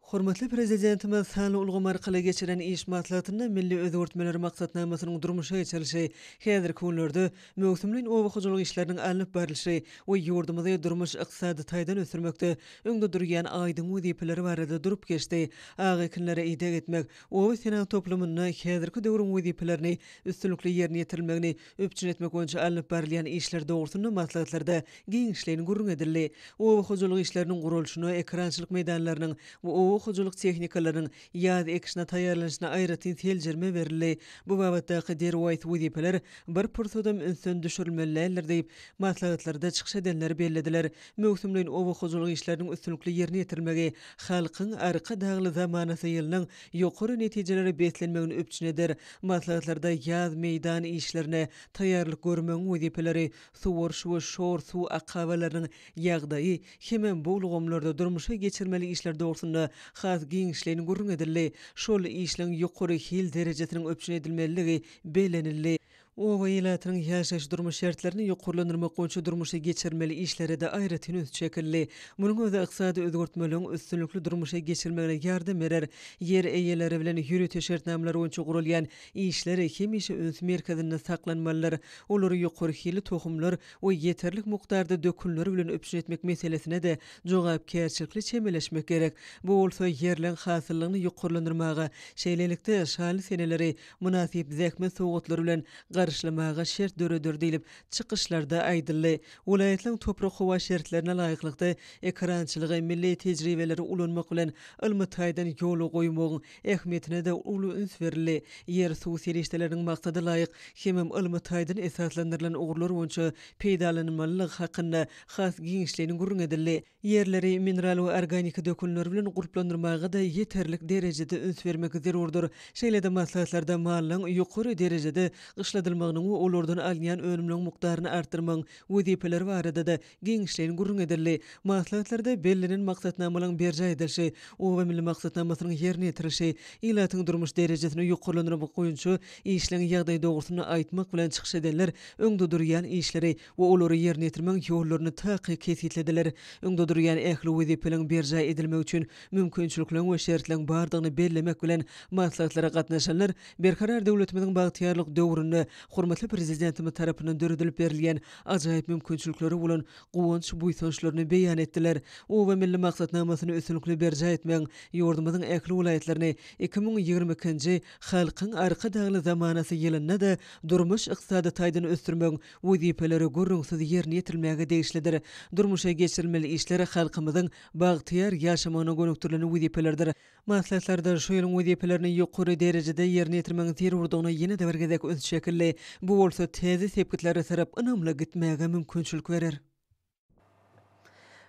Hormatly prezidentimiz sanly ulgam arkaly geçiren iş maslahatyny milli özgörtmeleri maksatnamasynyň durmuşa geçirilişi, häzirki günlerde möhsümliň owakyjylyk işleriniň alınıp barylyşy we ýurdumyzy durmuş ykdysady taýdan ösürmekde öňde durýan aýdyň wezipeleri barada durup geçdi. Agykinlere ýydak etmek, owa senaw toplumyny häzirki döwrüň wezipelerini üstünlikli ýerine ýetirilmegini öpçün etmek boýunça alınıp barylýan işler dogrusyny maslahatlarda giňişleýin gurrun edildi. Owakyjylyk işleriniň gurulşyny, ekrançylyk meýdanlarynyň we owakyjylyk tehnikalarynyň ýaz ekişine taýýarlanyşyna aýratyn teljerme berildi. Bu babatdaky derwayt wezipeler bir pursudam insan düşürilmeliler diýip maslahatlarda çykyş edenleri bellediler. Möhsümliň owakyjylyk işleriniň üstünlikli ýerine ýetirilmegi halkyň arka dagly zamanasy ýylynyň ýokary netijeleri beslenmegini öpçün eder. Maslahatlarda ýaz meýdan işlerine taýýarlyk görmegiň wezipeleri suwar şu şor su akabalarynyň ýagdaýy hemem bu ulgamlarda durmuşa geçirmeli işler dogrusyna has giňişleýin gurrun edildi. Şol işleň ýokary hil derejesiniň öpçün edilmeligi belenildi. Owa ýylatynyň ýaşaş durmuş şertlerini ýokurlandyrmak goýunça durmuşa geçirmeli işleri de aýratyn öz çekilli. Munyň özü ykysady özgörtmeliň üstünlikli durmuşa geçirmegine ýardam berer. Yer eýeleri bilen ýürütýe şertnameler goýunça gurulýan işleri hemişe öz merkezinde saklanmalylar. Olary ýokary hili tohumlar we ýeterlik mukdarda dökünleri bilen öpüşün etmek meselesine de jogapkärçilikli çemeleşmek gerek. Bu bolsa ýerleň hasyllygyny ýokurlandyrmaga, şeýlelikde şaly seneleri münasip zäkme soğutlar bilen garşylamaga şert döredür diýilip çykyşlarda aýdyldy. Welaýetliň toprak howa şertlerine laýyklykda ekrançylygy milli tejribeleri ulanmak bilen Almataýdan ýoly goýmagyň ähmiýetine de uly üns berildi. Ýer suw serişdeleriniň maksady laýyk hemem Almataýdan esaslandyrylan ugurlar boýunça peýdalanmalylyk hakynda has giňişliğini gurrun edildi. Yerleri mineral we organik dökünler bilen guruplandyrmaga da ýeterlik derejede üns bermek zerurdur. Şeýlede maslahatlarda mallaň ýokary derejede gysladylmagynyň we olardan alýan önümliň mukdaryny artdyrmagyň wezipeleri barada da giňişliğini gurrun edildi. Maslahatlarda bellinen maksatnamalaryň berje edilşi, o milli maksatnamasynyň ýerine ýetirişi, ýylatyň durmuş derejesini ýokurlandyrmak goýunça işleň ýagdaý dogrusyny aýtmak bilen çykyş edenler öňde durýan işleri we olary ýerine ýetirmek ýollaryny takyk kesetlediler. Öňde durýan ähli wezipeliň berje edilmek üçin mümkinçilikler we şertleň bardygyny bellemek bilen maslahatlara gatnaşanlar berkarar döwletimiziň bagtyarlyk döwründe hormatly prezidentimiz tarapyndan döredilip berilýän ajaýyp mümkinçilikleri bolan gowunç buýsançlaryny beýan etdiler. O we milli maksatnamasyny üstünlikli berje etmeň ýurdumyzyň ähli welaýetlerini 2022-nji halkyň arka dagly zamanasy ýylyna da durmuş ykysady taýdan ösdürmeň wezipeleri gurrunsyz ýerine ýetilmäge degişlidir. Durmuşa geçirilmeli işleri halkymyzyň bagtyar ýaşamagyna gönükdirlen wezipelerdir. Maslahatlarda şoýlyň wezipelerini ýokary derejede ýerine ýetirmeň zerurdygyna ýene de bergedek öz şekilli. Bu bolsa tezi sepkitleri tarap ynamly gitmäge mümkinçilik berer.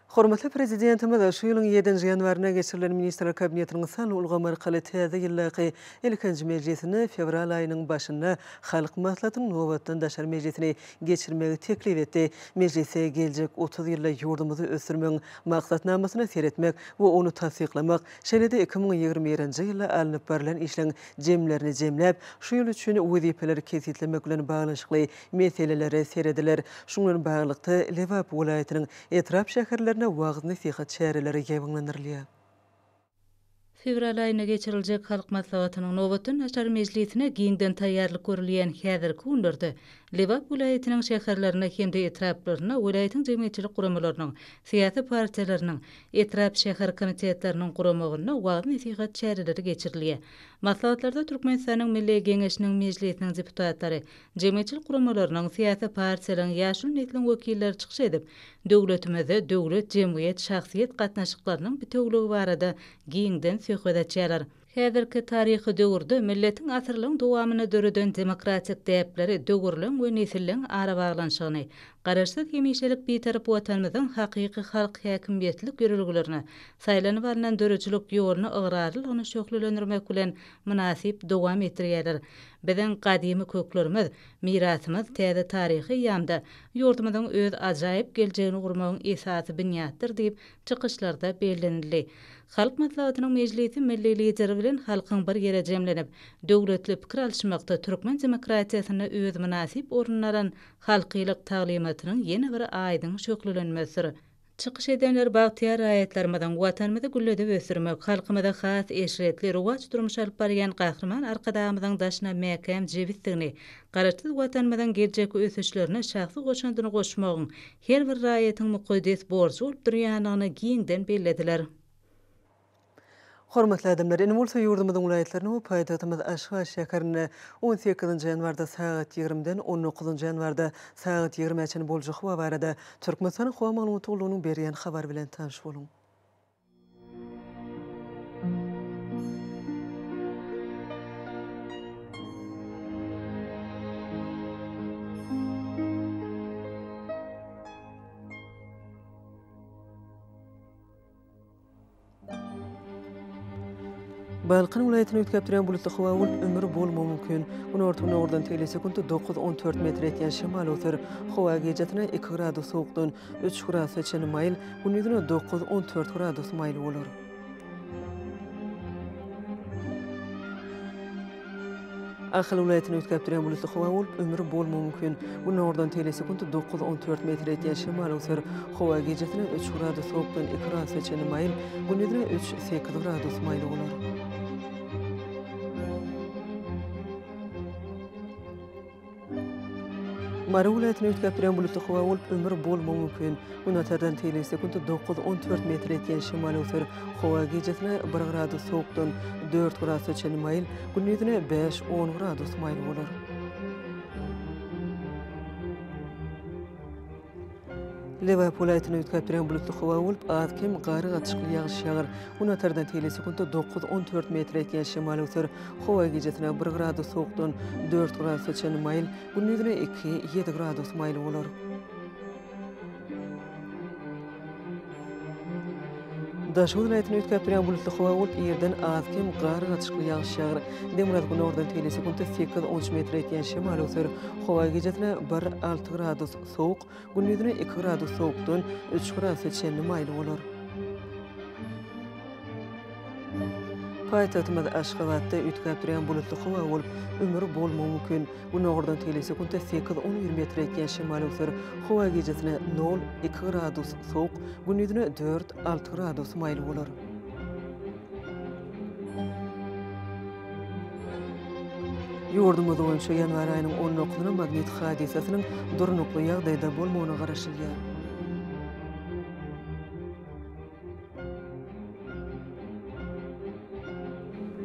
Hormatly prezidentimiz şu ýylyň 7-nji ýanwaryna geçirilen Ministrler Kabinetiniň sany ulgamary kaly täze ýyllaky ilkinji mejlisini fevral aýynyň başynda Halk maslahatynyň nowatdan daşar mejlisini geçirmegi teklip etdi. Mejlise geljek 30 ýylda ýurdumuzy ösürmeň maksatnamasyny seretmek we onu tasdiklamak, şeýlede 2021-nji ýylda alınıp berilen işleň jemlerini jemläp, şu ýyl üçin wezipeleri kesitlemek bilen baglanşykly meseleleri serediler. Şundan baglykda Lewap welaýatynyň etrap şäherlerine wagt nasihat çäreleri ýaýbanlandyrylýar. Fevral aýyna geçiriljek Halk maslahatynyň nowatdan daşar mejlisine giňden taýýarlyk görülýän häzirki günlerde Lewap welaýatynyň şäherlerine hemde etraplaryna welaýatyň jemgyýetçilik guramalarynyň, syýasy partiýalarynyň, etrap şäher komitetleriniň guramagyna wagt nasihat çäreleri geçirilýär. Maslahatlarda Türkmenistanyň Milli Geňeşiniň mejlisiniň deputatlary, jemgyýetçilik guramalarynyň, syýasy partiýalaryň ýaşul netliň wekilleri çykyş edip, döwletimizde döwlet, jemgyýet, şahsiýet gatnaşyklarynyň bitegligi barada giňden söhbet etýärler. Häzirki taryhy döwürde milletiň asyrlyň dowamyna döreden demokratik däpleri döwürleň we nesilliň ara baglanşygyny, garaşsyz hemişelik betarap watanymyzyň hakyky halk häkimiýetlik görülgilerini, saýlanyp alynan döreçilik ýoluny ıgrarlygyny şöhlendirmek bilen münasip dowam etdirýärler. Biziň gadymy köklerimiz, mirasymyz täze taryhy ýamda ýurdumyzyň öz ajaýyp geljegini gurmagyň esasy binýatdyr diýip çykyşlarda bellenildi. Halk maslahatynyň mejlisi milli lideri bilen halkyň bir ýere jemlenip, döwletli pikir alşmakda türkmen demokratiýasyna öz münasip orunlaran halkylyk taglimatynyň ýene bir aýdyň şöhlenmesi. Çykyş edenler bagtyar aýatlarymyzdan watanymyzy güllede ösürmek, halkymyza has eşretli ruwaç durmuş alyp barýan gahrman arkadamyzyň daşyna mäkem jebitdigini, garaşsyz watanymyzyň geljek ösüşlerini şahsy goşandyny goşmagyň her bir raýatyň mukaddes borçy bolup durýanyny giňden bellediler. Hormatly adamlar, indi bolsa ýurdumyzyň welaýetlerini we paýtagtymyz Aşgabat şäherine 18-nji ýanwarda saat 20-den 19-njy ýanwarda saat 20-çe boljak we barada Türkmenistanyň howa maglumaty ulugynyň berýän habar bilen tanyş boluň. Balqan welaýatyny ötkäpdirýän bulutly howa ömür bolmagy mümkin. Bunu ortagyna ordan telesekundda 9-14 metr etýän şemal öter. Howa gejatyna 2 gradus sowukdan 3 gradus çene mayl, gündüzüne 9-14 gradus mayl bolar. Ahıl vilayetini ötkäpdiren bulutly howa bolup ömür bolmagy mümkin. Bunun ordan telesekund 9-14 metr etýän şemal öser howa gejetine 3 gradus sowukdan 2 gradus seçeni mayıl, gündüzine 3-8 gradus maylı bolar. Mara vilayetini ötkäpdiren bulutly howa bolup ömür bolmagy mümkin. Bunun atardan telesekund 9-14 metr etýän şemal öser howa gejetine 1 gradus sowukdan 4 gradus seçeni mayıl, gündüzine 5-10 gradus maylı bolar. Lewap vilayetini ötkäpdiren bulutly howa bolup azkem gary gatşykly ýagyş ýagar. Bunun atardan telesekund 9-14 metr etýän şemal öser howa gejetine 1 gradus sowukdan 4 gradus seçeni mayıl, gündüzine 2-7 gradus maylı bolar. Daşy vilayetini ötkäpdiren bulutly howa bolup ýerden azkem gary gatşykly ýagyş ýagar. Demirad güni ordan telesekund 8-13 metr etýän şemal öser howa gejetine 1-6 gradus sowuk, gündüzine 2 gradus sowukdan 3 gradus seçeni mayly bolar. Paýtagtymyz Aşgabatda ötkäpdiren bulutly howa bolup ömür bolmagy mümkin. Bunun ordan telesekund 8-10 metr etýän şemal öser howa gejetine 0-2 gradus sowuk, gündüzine 4-6 gradus mayly bolar. Ýurdumyz boýunça ýanwar aýynyň 10-nyna magnit hadisasynyň durnukly ýagdaýda bolmagyna garaşylýar.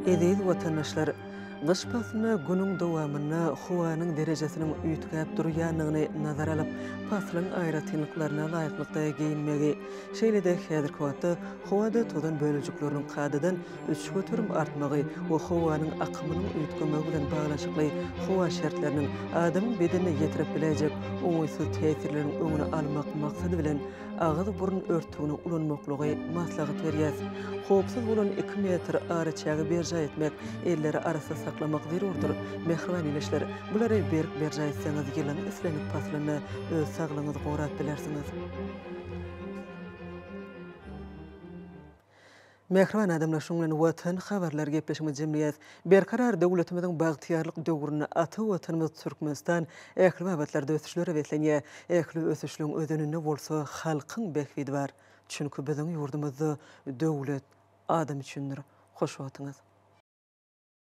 Eziz watandaşlar, gyş pasyna günüň dowamyna howanyň derejesiniň üýtgäp durýanlygyny nazara alyp, pasylyň aýratynlyklaryna laýyklykda giyinmegi, şeýle-de häzirki wagtda howada tozan bölejikleriniň kadadan 3 götürüm artmagy we howanyň akymynyň üýtgemegi bilen baglanşykly howa şertleriniň adamyň bedenine ýetirip biljek oňaýsyz täsirleriniň öňüne almak maksady bilen ağız burun örtüğünü ulanmaklığı maslahat berýär. Howpsuz bolan 2 metr araçagy berja etmek, elleri arasynda saklamak zerurdur. Mehriban ileşler, bulary berja etseňiz ýylan islenip paslanyny öz saglygyňyzy gorap bilersiňiz. Mehriban adamlar şoňlan watan habarlar gepleşimiz jemliýet. Berkarar döwletimiziň bagtyarlyk döwrüne aty watanymyz Türkmenistan ähli babatlarda ösüşlere betlenýär. Ähli ösüşlüň ödününde bolsa halkyň bekbidi bar. Çünki biziň ýurdumyzda döwlet adam üçindir. Hoş wagtyňyz.